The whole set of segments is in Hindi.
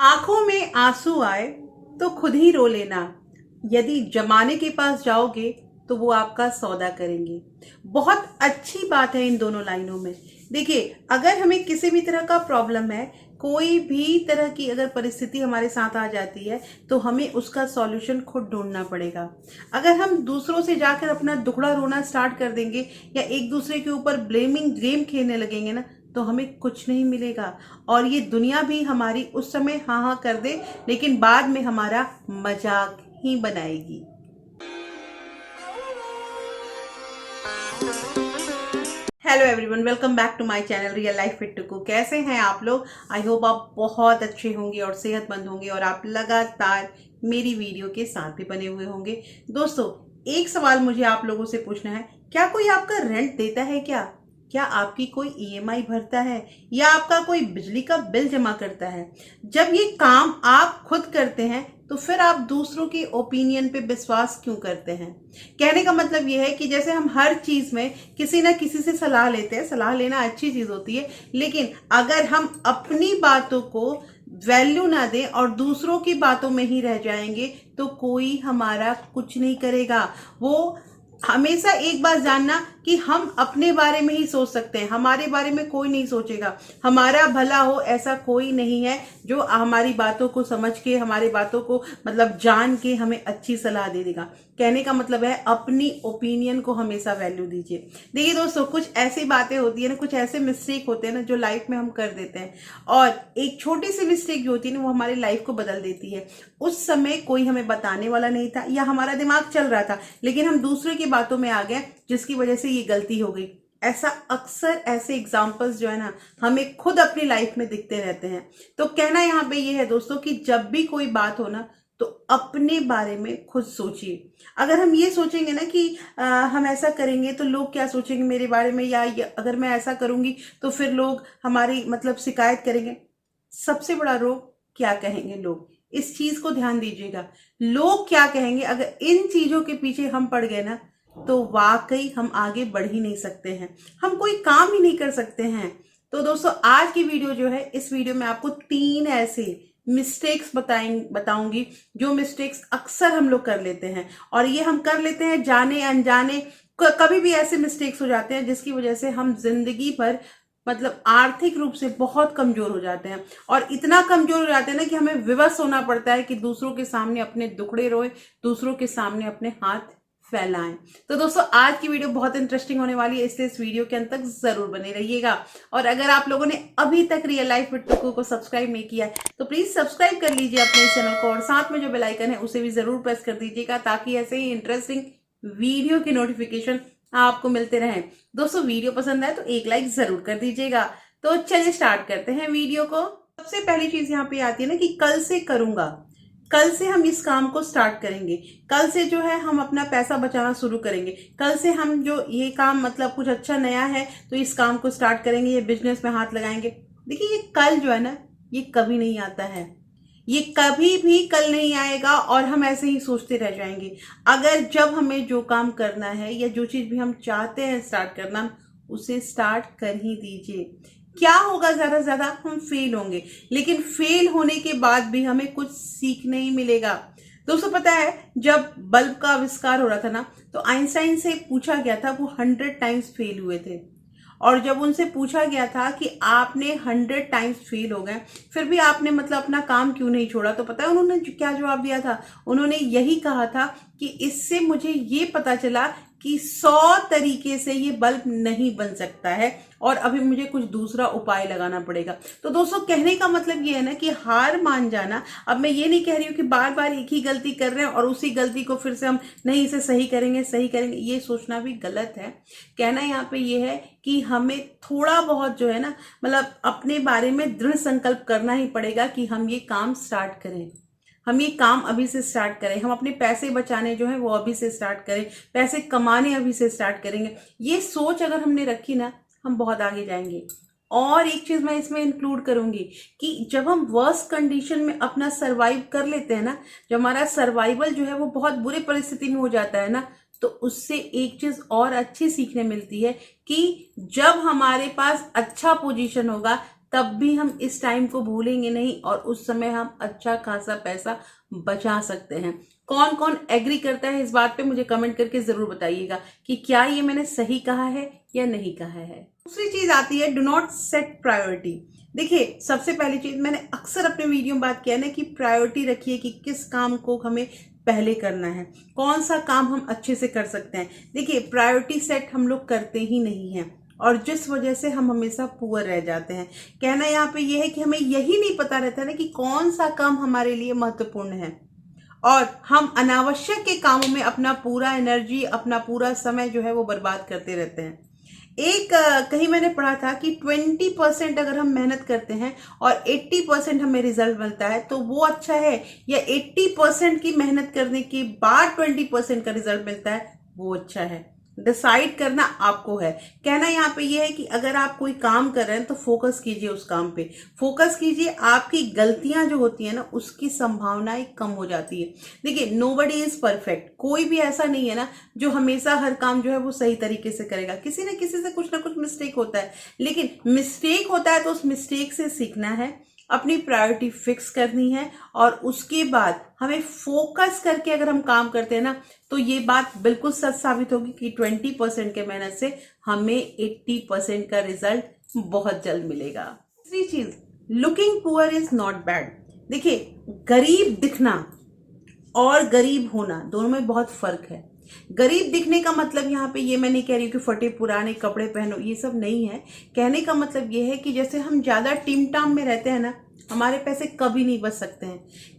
आंखों में आंसू आए तो खुद ही रो लेना। यदि जमाने के पास जाओगे तो वो आपका सौदा करेंगे। बहुत अच्छी बात है इन दोनों लाइनों में। देखिए, अगर हमें किसी भी तरह का प्रॉब्लम है, कोई भी तरह की अगर परिस्थिति हमारे साथ आ जाती है, तो हमें उसका सॉल्यूशन खुद ढूंढना पड़ेगा। अगर हम दूसरों से जाकर अपना दुखड़ा रोना स्टार्ट कर देंगे या एक दूसरे के ऊपर ब्लेमिंग गेम खेलने लगेंगे ना, तो हमें कुछ नहीं मिलेगा। और ये दुनिया भी हमारी उस समय हाँ हाँ कर दे, लेकिन बाद में हमारा मजाक ही बनाएगी। Hello everyone, welcome back to my channel real life fit Tuku. कैसे हैं आप लोग? आई होप आप बहुत अच्छे होंगे और सेहतमंद होंगे और आप लगातार मेरी वीडियो के साथ भी बने हुए होंगे। दोस्तों, एक सवाल मुझे आप लोगों से पूछना है, क्या कोई आपका रेंट देता है? क्या आपकी कोई ईएमआई भरता है या आपका कोई बिजली का बिल जमा करता है? जब ये काम आप खुद करते हैं तो फिर आप दूसरों के ओपिनियन पे विश्वास क्यों करते हैं? कहने का मतलब ये है कि जैसे हम हर चीज में किसी ना किसी से सलाह लेते हैं, सलाह लेना अच्छी चीज होती है, लेकिन अगर हम अपनी बातों को वैल्यू ना दें और दूसरों की बातों में ही रह जाएंगे तो कोई हमारा कुछ नहीं करेगा। वो हमेशा एक बात जानना कि हम अपने बारे में ही सोच सकते हैं, हमारे बारे में कोई नहीं सोचेगा। हमारा भला हो ऐसा कोई नहीं है जो हमारी बातों को समझ के, हमारी बातों को मतलब जान के हमें अच्छी सलाह दे देगा। कहने का मतलब है अपनी ओपिनियन को हमेशा वैल्यू दीजिए। देखिए दोस्तों, कुछ ऐसी बातें होती है ना, कुछ ऐसे मिस्टेक होते हैं ना जो लाइफ में हम कर देते हैं, और एक छोटी सी मिस्टेक जो होती है ना वो हमारी लाइफ को बदल देती है। उस समय कोई हमें बताने वाला नहीं था या हमारा दिमाग चल रहा था, लेकिन हम दूसरे की बातों में आ गए जिसकी वजह से ये गलती हो गई। ऐसा अक्सर ऐसे एग्जाम्पल्स जो है ना हमें खुद अपनी लाइफ में दिखते रहते हैं। तो कहना यहाँ पे ये है दोस्तों कि जब भी कोई बात हो ना तो अपने बारे में खुद सोचिए। अगर हम ये सोचेंगे ना कि हम ऐसा करेंगे तो लोग क्या सोचेंगे मेरे बारे में, या अगर मैं ऐसा करूंगी तो फिर लोग हमारी मतलब शिकायत करेंगे। सबसे बड़ा रोग क्या कहेंगे लोग, इस चीज को ध्यान दीजिएगा। लोग क्या कहेंगे, अगर इन चीजों के पीछे हम पड़ गए ना तो वाकई हम आगे बढ़ ही नहीं सकते हैं, हम कोई काम ही नहीं कर सकते हैं। तो दोस्तों, आज की वीडियो जो है, इस वीडियो में आपको 3 ऐसे मिस्टेक्स बताऊंगी जो मिस्टेक्स अक्सर हम लोग कर लेते हैं, और ये हम कर लेते हैं जाने अनजाने। कभी भी ऐसे मिस्टेक्स हो जाते हैं जिसकी वजह से हम जिंदगी भर मतलब आर्थिक रूप से बहुत कमजोर हो जाते हैं, और इतना कमजोर हो जाते हैं ना कि हमें विवश होना पड़ता है कि दूसरों के सामने अपने दुखड़े रोए, दूसरों के सामने अपने हाथ फैलाएं। तो दोस्तों, आज की वीडियो बहुत इंटरेस्टिंग होने वाली है, इसलिए इस वीडियो के अंत तक जरूर बने रहिएगा। और अगर आप लोगों ने अभी तक रियल लाइफ विद टुकू को सब्सक्राइब नहीं किया है तो प्लीज सब्सक्राइब कर लीजिए अपने चैनल को, और साथ में जो बेल आइकन है उसे भी जरूर प्रेस कर दीजिएगा, ताकि ऐसे ही इंटरेस्टिंग वीडियो की नोटिफिकेशन आपको मिलते रहे। दोस्तों, वीडियो पसंद आए तो एक लाइक जरूर कर दीजिएगा। तो चलिए स्टार्ट करते हैं वीडियो को। सबसे पहली चीज यहाँ पे आती है ना कि कल से करूंगा, कल से हम इस काम को स्टार्ट करेंगे, कल से जो है हम अपना पैसा बचाना शुरू करेंगे, कल से हम जो ये काम मतलब कुछ अच्छा नया है तो इस काम को स्टार्ट करेंगे, ये बिजनेस में हाथ लगाएंगे। देखिए, ये कल जो है ना ये कभी नहीं आता है, ये कभी भी कल नहीं आएगा, और हम ऐसे ही सोचते रह जाएंगे। अगर जब हमें जो काम करना है या जो चीज भी हम चाहते हैं स्टार्ट करना, उसे स्टार्ट कर ही दीजिए। क्या होगा, ज्यादा से ज्यादा हम फेल होंगे, लेकिन फेल होने के बाद भी हमें कुछ सीखने ही मिलेगा। दोस्तों, पता है जब बल्ब का आविष्कार हो रहा था ना, तो आइंस्टाइन से पूछा गया था, वो 100 टाइम्स फेल हुए थे, और जब उनसे पूछा गया था कि आपने 100 टाइम्स फेल हो गए फिर भी आपने मतलब अपना काम क्यों नहीं छोड़ा, तो पता है उन्होंने क्या जवाब दिया था? उन्होंने यही कहा था कि इससे मुझे ये पता चला कि 100 तरीके से ये बल्ब नहीं बन सकता है, और अभी मुझे कुछ दूसरा उपाय लगाना पड़ेगा। तो दोस्तों, कहने का मतलब ये है ना कि हार मान जाना। अब मैं ये नहीं कह रही हूँ कि बार बार एक ही गलती कर रहे हैं और उसी गलती को फिर से हम नहीं, इसे सही करेंगे, ये सोचना भी गलत है। कहना यहाँ पे ये है कि हमें थोड़ा बहुत जो है ना मतलब अपने बारे में दृढ़ संकल्प करना ही पड़ेगा कि हम ये काम स्टार्ट करें, हम ये काम अभी से स्टार्ट करें, हम अपने पैसे बचाने जो है वो अभी से स्टार्ट करें, पैसे कमाने अभी से स्टार्ट करेंगे। ये सोच अगर हमने रखी ना, हम बहुत आगे जाएंगे। और एक चीज मैं इसमें इंक्लूड करूंगी कि जब हम वर्स्ट कंडीशन में अपना सरवाइव कर लेते हैं ना, जब हमारा सर्वाइवल जो है वो बहुत बुरी परिस्थिति में हो जाता है ना, तो उससे एक चीज और अच्छी सीखने मिलती है कि जब हमारे पास अच्छा पोजीशन होगा तब भी हम इस टाइम को भूलेंगे नहीं और उस समय हम अच्छा खासा पैसा बचा सकते हैं। कौन कौन एग्री करता है इस बात पे मुझे कमेंट करके जरूर बताइएगा कि क्या ये मैंने सही कहा है या नहीं कहा है। दूसरी चीज आती है, डू नॉट सेट प्रायोरिटी। देखिए, सबसे पहली चीज मैंने अक्सर अपने वीडियो में बात किया ना कि प्रायोरिटी रखिए कि किस काम को हमें पहले करना है, कौन सा काम हम अच्छे से कर सकते हैं। देखिए, प्रायोरिटी सेट हम लोग करते ही नहीं हैं और जिस वजह से हम हमेशा पुअर रह जाते हैं। कहना यहाँ पे ये है कि हमें यही नहीं पता रहता ना कि कौन सा काम हमारे लिए महत्वपूर्ण है और हम अनावश्यक के कामों में अपना पूरा एनर्जी, अपना पूरा समय जो है वो बर्बाद करते रहते हैं। कहीं मैंने पढ़ा था कि 20% अगर हम मेहनत करते हैं और 80% हमें रिजल्ट मिलता है तो वो अच्छा है, या 80% की मेहनत करने के बाद 20% का रिजल्ट मिलता है वो अच्छा है। डिसाइड करना आपको है। कहना यहाँ पे ये है कि अगर आप कोई काम कर रहे हैं तो फोकस कीजिए उस काम पे, फोकस कीजिए। आपकी गलतियां जो होती है ना उसकी संभावनाएं कम हो जाती है। देखिए, नोबडी इज परफेक्ट, कोई भी ऐसा नहीं है ना जो हमेशा हर काम जो है वो सही तरीके से करेगा। किसी न किसी से कुछ ना कुछ मिस्टेक होता है, लेकिन मिस्टेक होता है तो उस मिस्टेक से सीखना है, अपनी प्रायोरिटी फिक्स करनी है और उसके बाद हमें फोकस करके अगर हम काम करते हैं ना तो ये बात बिल्कुल सच साबित होगी कि 20% के मेहनत से हमें 80% का रिजल्ट बहुत जल्द मिलेगा। तीसरी चीज, looking poor is not bad. देखिए, गरीब दिखना और गरीब होना दोनों में बहुत फर्क है। गरीब दिखने का मतलब यहाँ पे ये मैं नहीं कह रही हूँ कि फटे पुराने कपड़े पहनो, ये सब नहीं है। कहने का मतलब ये है कि जैसे हम ज्यादा टिमटाम में रहते हैं ना, हमारे पैसे कभी नहीं बच सकते हैं।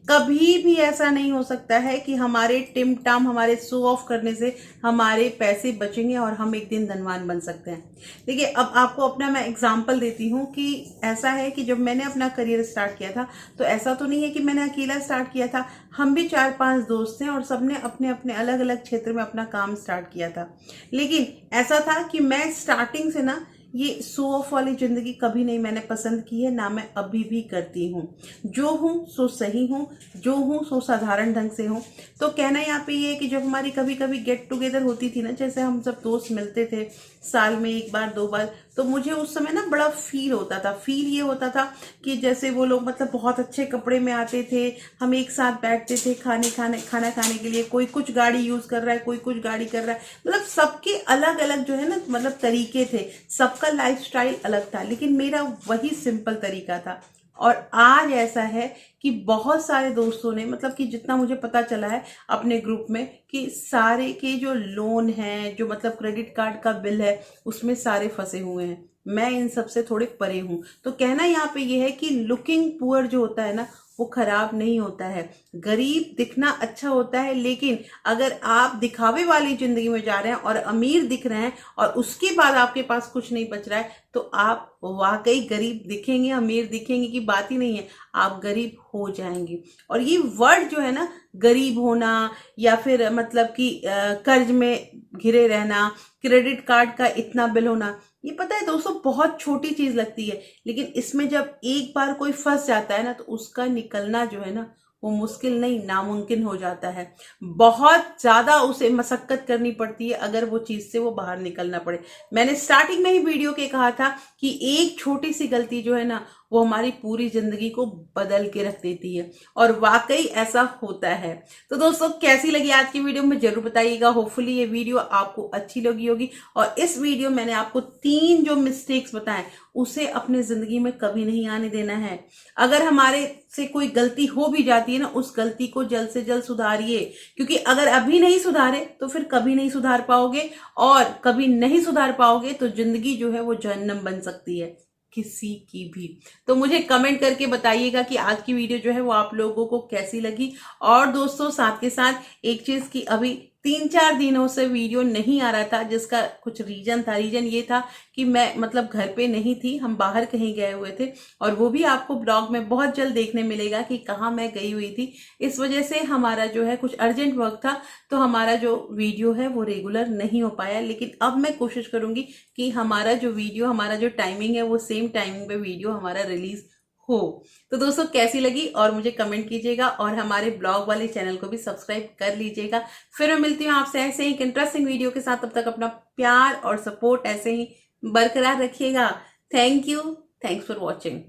कभी भी ऐसा नहीं हो सकता है कि हमारे टिमटाम, हमारे शो ऑफ करने से हमारे पैसे बचेंगे और हम एक दिन धनवान बन सकते हैं। देखिए, अब आपको अपना मैं एग्जांपल देती हूँ कि ऐसा है कि जब मैंने अपना करियर स्टार्ट किया था तो ऐसा तो नहीं है कि मैंने अकेला स्टार्ट किया था। हम भी 4-5 दोस्त थे और सबने अपने अपने अलग अलग क्षेत्र में अपना काम स्टार्ट किया था। लेकिन ऐसा था कि मैं स्टार्टिंग से ना ये शो ऑफ वाली जिंदगी कभी नहीं मैंने पसंद की है, ना मैं अभी भी करती हूँ। जो हूँ सो सही हूँ, जो हूँ सो साधारण ढंग से हूँ। तो कहना यहाँ पे ये है कि जब हमारी कभी कभी गेट टुगेदर होती थी ना, जैसे हम सब दोस्त मिलते थे साल में 1 बार 2 बार, तो मुझे उस समय ना बड़ा फील होता था। फील ये होता था कि जैसे वो लोग मतलब बहुत अच्छे कपड़े में आते थे, हम एक साथ बैठते थे खाना खाने के लिए। कोई कुछ गाड़ी यूज कर रहा है, कोई कुछ गाड़ी कर रहा है, मतलब सबके अलग अलग जो है ना मतलब तरीके थे, सबका लाइफस्टाइल अलग था, लेकिन मेरा वही सिंपल तरीका था। और आज ऐसा है कि बहुत सारे दोस्तों ने, मतलब कि जितना मुझे पता चला है अपने ग्रुप में, कि सारे के जो लोन है, जो मतलब क्रेडिट कार्ड का बिल है, उसमें सारे फंसे हुए हैं। मैं इन सब से थोड़े परे हूं। तो कहना यहाँ पे ये है कि लुकिंग पुअर जो होता है ना वो खराब नहीं होता है। गरीब दिखना अच्छा होता है, लेकिन अगर आप दिखावे वाली जिंदगी में जा रहे हैं और अमीर दिख रहे हैं और उसके बाद आपके पास कुछ नहीं बच रहा है तो आप वाकई गरीब दिखेंगे, अमीर दिखेंगे की बात ही नहीं है, आप गरीब हो जाएंगे। और ये वर्ड जो है ना, गरीब होना या फिर मतलब कि कर्ज में घिरे रहना, क्रेडिट कार्ड का इतना बिल होना, ये पता है दोस्तों बहुत छोटी चीज लगती है, लेकिन इसमें जब एक बार कोई फंस जाता है ना तो उसका निकलना जो है ना वो मुश्किल नहीं नामुमकिन हो जाता है। बहुत ज्यादा उसे मशक्कत करनी पड़ती है अगर वो चीज से वो बाहर निकलना पड़े। मैंने स्टार्टिंग में ही वीडियो के कहा था कि एक छोटी सी गलती जो है ना वो हमारी पूरी जिंदगी को बदल के रख देती है, और वाकई ऐसा होता है। तो दोस्तों, कैसी लगी आज की वीडियो में जरूर बताइएगा। होपफुली ये वीडियो आपको अच्छी लगी होगी, और इस वीडियो मैंने आपको 3 जो मिस्टेक्स बताएं उसे अपने जिंदगी में कभी नहीं आने देना है। अगर हमारे से कोई गलती हो भी जाती है ना, उस गलती को जल्द से जल्द सुधारिए, क्योंकि अगर अभी नहीं सुधारे तो फिर कभी नहीं सुधार पाओगे, और कभी नहीं सुधार पाओगे तो जिंदगी जो है वो जहन्नम बन सकती है किसी की भी। तो मुझे कमेंट करके बताइएगा कि आज की वीडियो जो है वो आप लोगों को कैसी लगी। और दोस्तों, साथ के साथ एक चीज की, अभी 3-4 दिनों से वीडियो नहीं आ रहा था, जिसका कुछ रीजन था। रीजन ये था कि मैं मतलब घर पे नहीं थी, हम बाहर कहीं गए हुए थे, और वो भी आपको ब्लॉग में बहुत जल्द देखने मिलेगा कि कहाँ मैं गई हुई थी। इस वजह से हमारा जो है कुछ अर्जेंट वर्क था, तो हमारा जो वीडियो है वो रेगुलर नहीं हो पाया। लेकिन अब मैं कोशिश करूंगी कि हमारा जो वीडियो, हमारा जो टाइमिंग है वो सेम टाइमिंग पे वीडियो हमारा रिलीज हो। तो दोस्तों, कैसी लगी और मुझे कमेंट कीजिएगा, और हमारे ब्लॉग वाले चैनल को भी सब्सक्राइब कर लीजिएगा। फिर मैं मिलती हूँ आपसे ऐसे ही एक इंटरेस्टिंग वीडियो के साथ। तब तक अपना प्यार और सपोर्ट ऐसे ही बरकरार रखिएगा। Thank you. Thanks for watching.